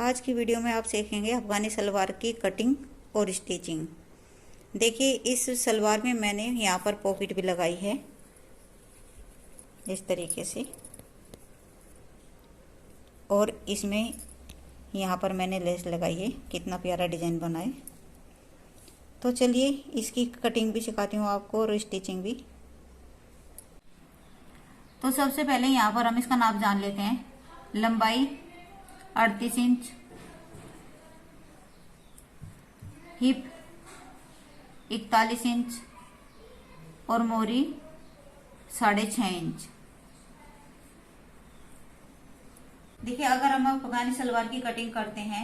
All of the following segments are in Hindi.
आज की वीडियो में आप सीखेंगे अफगानी सलवार की कटिंग और स्टिचिंग। देखिए, इस सलवार में मैंने यहाँ पर पॉकेट भी लगाई है इस तरीके से, और इसमें यहाँ पर मैंने लेस लगाई है। कितना प्यारा डिजाइन बना है। तो चलिए इसकी कटिंग भी सिखाती हूँ आपको और स्टिचिंग भी। तो सबसे पहले यहाँ पर हम इसका नाप जान लेते हैं। लंबाई 38 इंच, हिप 41 इंच और मोरी 6.5 इंच। देखिए, अगर हम अफगानी सलवार की कटिंग करते हैं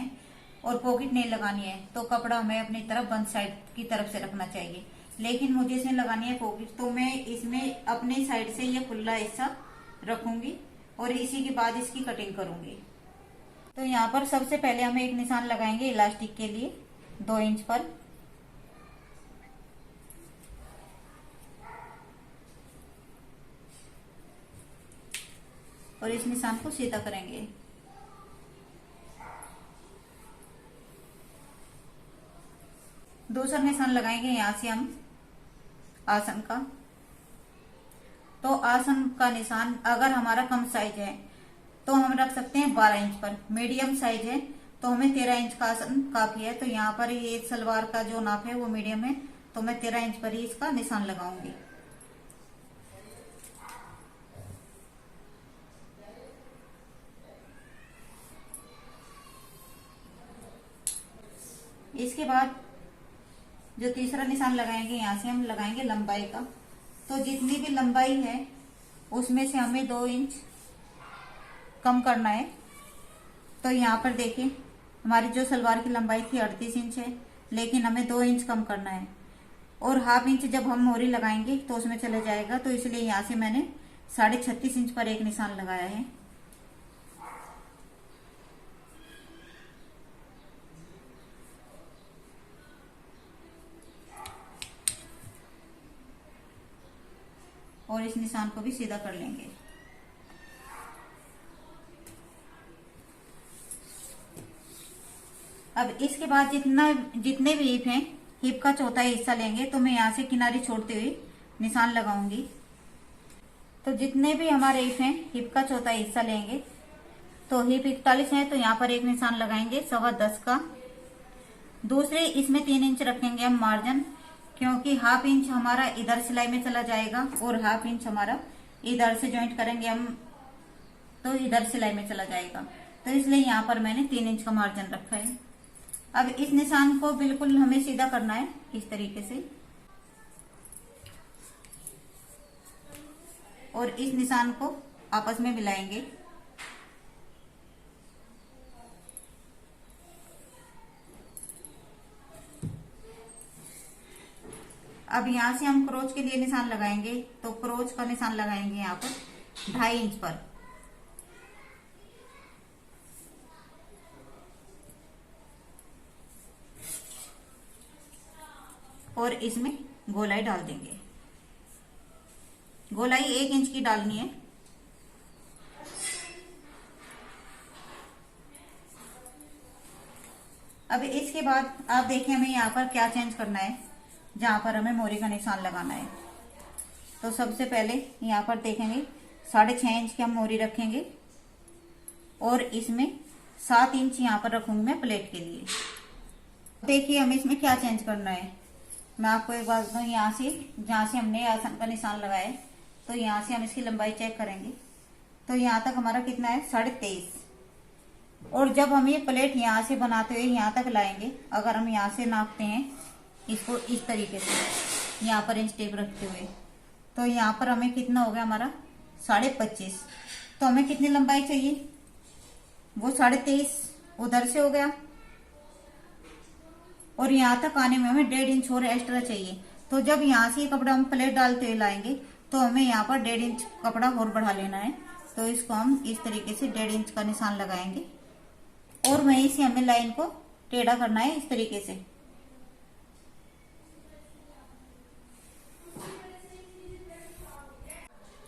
और पॉकेट नहीं लगानी है तो कपड़ा हमें अपनी तरफ बंद साइड की तरफ से रखना चाहिए। लेकिन मुझे इसमें लगानी है पॉकेट, तो मैं इसमें अपने साइड से ये खुला हिस्सा रखूंगी और इसी के बाद इसकी कटिंग करूंगी। तो यहाँ पर सबसे पहले हमें एक निशान लगाएंगे इलास्टिक के लिए 2 इंच पर। और इस निशान को सीधा करेंगे। दूसरा निशान लगाएंगे यहाँ से हम आसन का। तो आसन का निशान अगर हमारा कम साइज है तो हम रख सकते हैं 12 इंच पर। मीडियम साइज है तो हमें 13 इंच का आसन काफी है। तो यहाँ पर ये सलवार का जो नाप है वो मीडियम है, तो मैं 13 इंच पर ही इसका निशान लगाऊंगी। इसके बाद जो तीसरा निशान लगाएंगे, यहाँ से हम लगाएंगे लंबाई का। तो जितनी भी लंबाई है उसमें से हमें 2 इंच कम करना है। तो यहाँ पर देखिए, हमारी जो सलवार की लंबाई थी 38 इंच है, लेकिन हमें 2 इंच कम करना है। और हाफ इंच जब हम मोरी लगाएंगे तो उसमें चले जाएगा, तो इसलिए यहाँ से मैंने 36.5 इंच पर एक निशान लगाया है। और इस निशान को भी सीधा कर लेंगे। अब इसके बाद जितने भी हिप हैं, हिप का चौथाई हिस्सा लेंगे। तो मैं यहाँ से किनारी छोड़ते हुए निशान लगाऊंगी। तो जितने भी हमारे हिप हैं, हिप का चौथाई हिस्सा लेंगे। तो हिप 41 है तो यहाँ पर एक निशान लगाएंगे 10.25 का। दूसरे इसमें 3 इंच रखेंगे हम मार्जिन, क्योंकि हाफ इंच हमारा इधर सिलाई में चला जाएगा और हाफ इंच हमारा इधर से ज्वाइंट करेंगे हम तो इधर सिलाई में चला जाएगा। तो इसलिए यहाँ पर मैंने 3 इंच का मार्जिन रखा है। अब इस निशान को बिल्कुल हमें सीधा करना है इस तरीके से, और इस निशान को आपस में मिलाएंगे। अब यहाँ से हम क्रोच के लिए निशान लगाएंगे। तो क्रोच का निशान लगाएंगे यहाँ पर 2.5 इंच पर। और इसमें गोलाई डाल देंगे। गोलाई 1 इंच की डालनी है। अब इसके बाद आप देखिए हमें यहाँ पर क्या चेंज करना है, जहां पर हमें मोरी का निशान लगाना है। तो सबसे पहले यहाँ पर देखेंगे 6.5 इंच की हम मोरी रखेंगे और इसमें 7 इंच यहाँ पर रखूंगी मैं प्लेट के लिए। देखिए हमें इसमें क्या चेंज करना है, मैं आपको एक बात बताऊं। यहाँ से जहां से हमने आसन का निशान लगाया है, तो यहाँ से हम इसकी लंबाई चेक करेंगे। तो यहाँ तक हमारा कितना है 23.5। और जब हम ये प्लेट यहाँ से बनाते हुए यहाँ तक लाएंगे, अगर हम यहाँ से नापते हैं इसको इस तरीके से यहाँ पर इंच टेप रखते हुए, तो यहाँ पर हमें कितना हो गया हमारा 25.5। तो हमें कितनी लंबाई चाहिए, वो 23.5 उधर से हो गया। और यहाँ तक आने में हमें 1.5 इंच और एक्स्ट्रा चाहिए। तो जब यहाँ से कपड़ा हम प्लेट डालते हुए लाएंगे तो हमें यहाँ पर 1.5 इंच कपड़ा और बढ़ा लेना है। तो इसको हम इस तरीके से 1.5 इंच का निशान लगाएंगे और वहीं से हमें लाइन को टेढ़ा करना है इस तरीके से।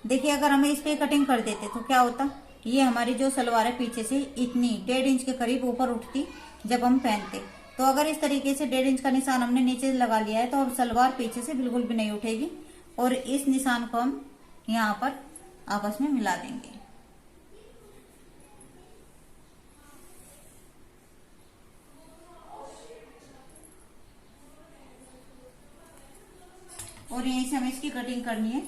देखिए, अगर हमें इस पे कटिंग कर देते तो क्या होता, ये हमारी जो सलवार है पीछे से इतनी 1.5 इंच के करीब ऊपर उठती जब हम पहनते। तो अगर इस तरीके से 1.5 इंच का निशान हमने नीचे लगा लिया है तो अब सलवार पीछे से बिल्कुल भी नहीं उठेगी। और इस निशान को हम यहाँ पर आपस में मिला देंगे। और यहीं से हमें इसकी कटिंग करनी है।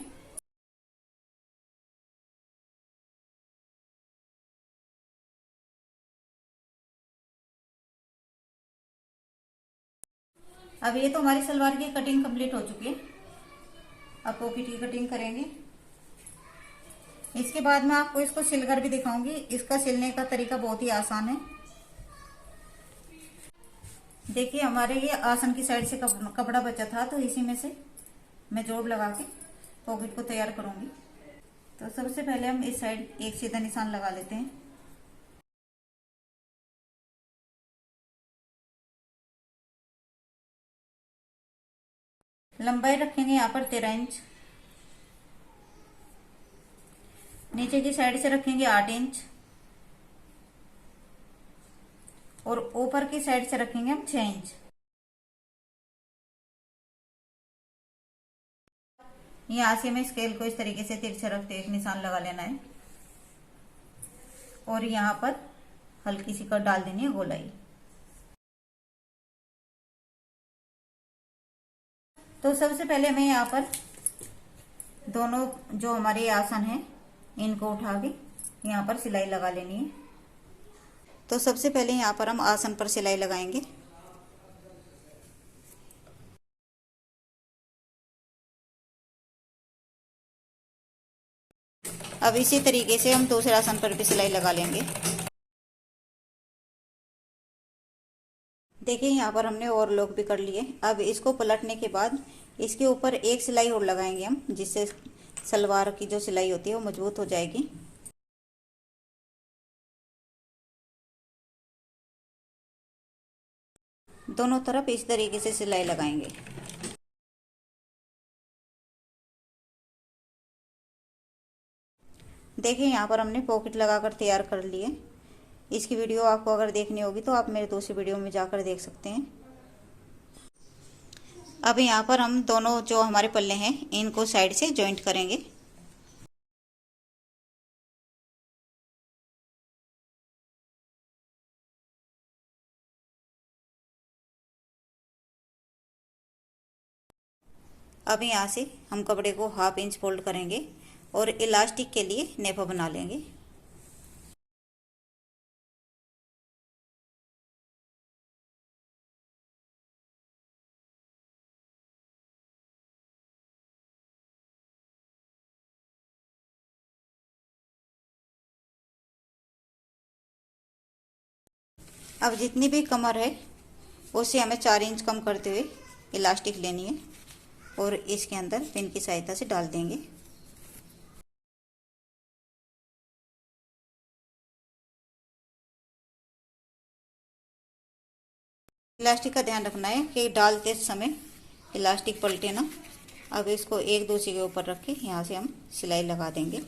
अब ये तो हमारी सलवार की कटिंग कंप्लीट हो चुकी है। अब पॉकेट की कटिंग करेंगे। इसके बाद मैं आपको इसको सिलकर भी दिखाऊंगी। इसका सिलने का तरीका बहुत ही आसान है। देखिए हमारे ये आसन की साइड से कपड़ा बचा था, तो इसी में से मैं जोड़ लगा के पॉकेट को तैयार करूंगी। तो सबसे पहले हम इस साइड एक सीधा निशान लगा लेते हैं। लंबाई रखेंगे यहाँ पर 13 इंच। नीचे की साइड से रखेंगे 8 इंच और ऊपर की साइड से रखेंगे हम 6 इंच। यहाँ से हमें स्केल को इस तरीके से तिरछा रखते एक निशान लगा लेना है और यहाँ पर हल्की सी कट डाल देनी है गोलाई। तो सबसे पहले हमें यहाँ पर दोनों जो हमारे आसन है इनको उठा के यहाँ पर सिलाई लगा लेनी है। तो सबसे पहले यहाँ पर हम आसन पर सिलाई लगाएंगे। अब इसी तरीके से हम दूसरे आसन पर भी सिलाई लगा लेंगे। देखिए यहाँ पर हमने और लोग भी कर लिए। अब इसको पलटने के बाद इसके ऊपर एक सिलाई और लगाएंगे हम, जिससे सलवार की जो सिलाई होती है वो मजबूत हो जाएगी। दोनों तरफ इस तरीके से सिलाई लगाएंगे। देखिए यहाँ पर हमने पॉकेट लगाकर तैयार कर लिए। इसकी वीडियो आपको अगर देखनी होगी तो आप मेरे दूसरी वीडियो में जाकर देख सकते हैं। अब यहाँ पर हम दोनों जो हमारे पल्ले हैं इनको साइड से जॉइंट करेंगे। अब यहाँ से हम कपड़े को 1/2 इंच फोल्ड करेंगे और इलास्टिक के लिए नेफा बना लेंगे। अब जितनी भी कमर है उससे हमें 4 इंच कम करते हुए इलास्टिक लेनी है और इसके अंदर पिन की सहायता से डाल देंगे। इलास्टिक का ध्यान रखना है कि डालते समय इलास्टिक पलटे ना। अब इसको एक दूसरे के ऊपर रख के यहाँ से हम सिलाई लगा देंगे।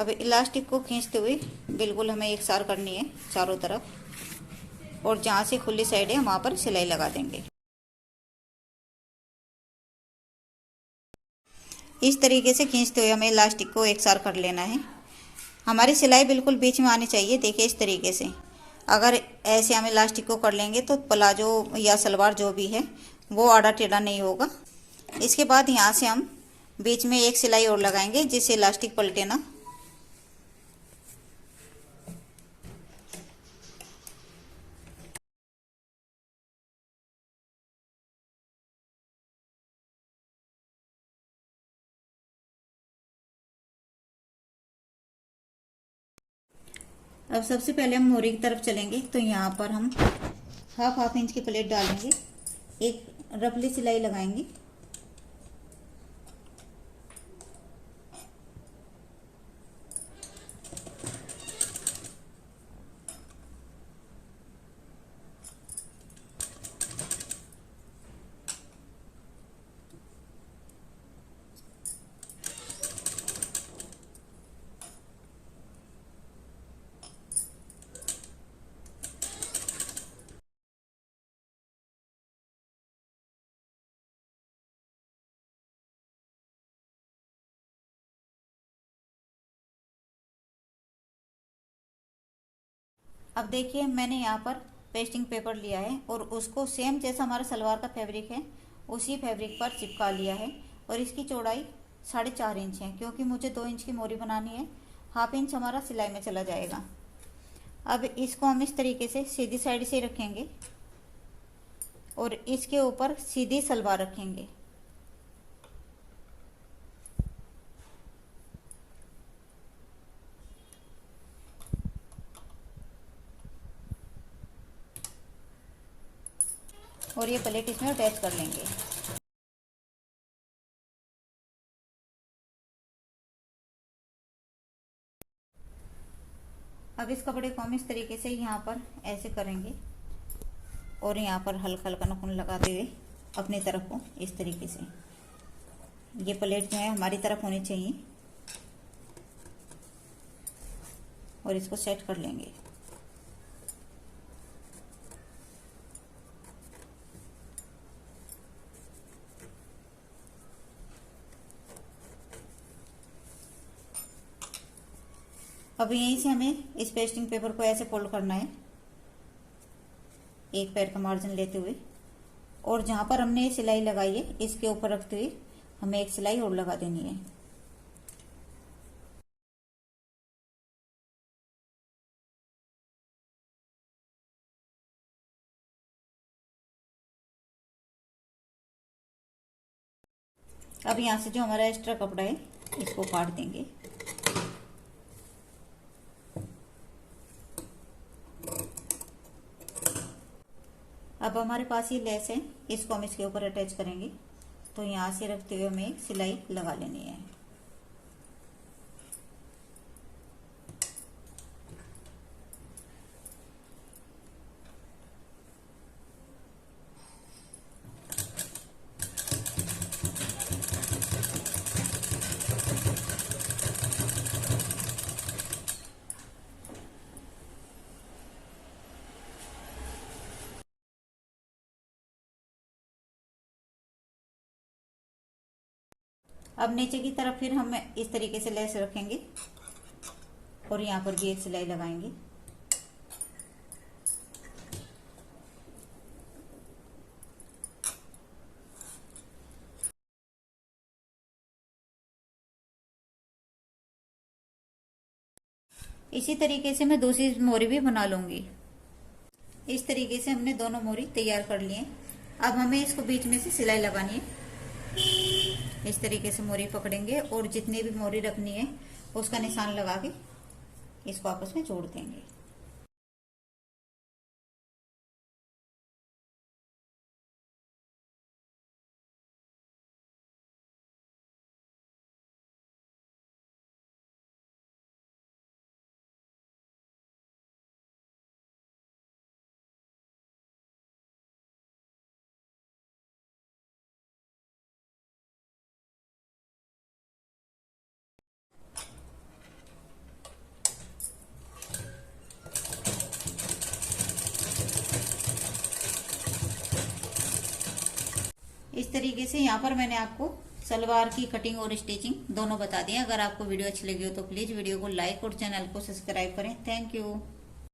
अब इलास्टिक को खींचते हुए बिल्कुल हमें एकसार करनी है चारों तरफ, और जहाँ से खुली साइड है वहाँ पर सिलाई लगा देंगे। इस तरीके से खींचते हुए हमें इलास्टिक को एकसार कर लेना है। हमारी सिलाई बिल्कुल बीच में आनी चाहिए। देखिए इस तरीके से अगर ऐसे हम इलास्टिक को कर लेंगे तो प्लाजो या सलवार जो भी है वो आड़ा टेढ़ा नहीं होगा। इसके बाद यहाँ से हम बीच में एक सिलाई और लगाएंगे जिससे इलास्टिक पलटे ना। अब सबसे पहले हम मोरी की तरफ चलेंगे। तो यहाँ पर हम हाफ इंच की प्लेट डालेंगे, एक रफली सिलाई लगाएंगे। अब देखिए मैंने यहाँ पर पेस्टिंग पेपर लिया है और उसको सेम जैसा हमारा सलवार का फैब्रिक है उसी फैब्रिक पर चिपका लिया है। और इसकी चौड़ाई 4.5 इंच है, क्योंकि मुझे 2 इंच की मोरी बनानी है। 1/2 इंच हमारा सिलाई में चला जाएगा। अब इसको हम इस तरीके से सीधी साइड से रखेंगे और इसके ऊपर सीधी सलवार रखेंगे। और ये प्लेट इसमें अटैच कर लेंगे। अब इस कपड़े को हम इस तरीके से यहाँ पर ऐसे करेंगे और यहाँ पर हल्का हल्का नखून लगाते हुए अपनी तरफ को इस तरीके से, ये प्लेट जो है हमारी तरफ होनी चाहिए और इसको सेट कर लेंगे। अब यहीं से हमें इस पेस्टिंग पेपर को ऐसे फोल्ड करना है, एक पैर का मार्जिन लेते हुए, और जहां पर हमने ये सिलाई लगाई है इसके ऊपर रखते हुए हमें एक सिलाई और लगा देनी है। अब यहाँ से जो हमारा एक्स्ट्रा कपड़ा है इसको काट देंगे। अब हमारे पास ये लेस है, इसको हम इसके ऊपर अटैच करेंगे। तो यहाँ से रखते हुए हमें एक सिलाई लगा लेनी है। अब नीचे की तरफ फिर हम इस तरीके से लेस रखेंगे और यहाँ पर भी एक सिलाई लगाएंगे। इसी तरीके से मैं दूसरी मोरी भी बना लूंगी। इस तरीके से हमने दोनों मोरी तैयार कर लिए। अब हमें इसको बीच में से सिलाई लगानी है। इस तरीके से मोरी पकड़ेंगे और जितनी भी मोरी रखनी है उसका निशान लगा के इसको आपस में जोड़ देंगे। इस तरीके से यहाँ पर मैंने आपको सलवार की कटिंग और स्टिचिंग दोनों बता दिए। अगर आपको वीडियो अच्छी लगी हो तो प्लीज वीडियो को लाइक और चैनल को सब्सक्राइब करें। Thank you.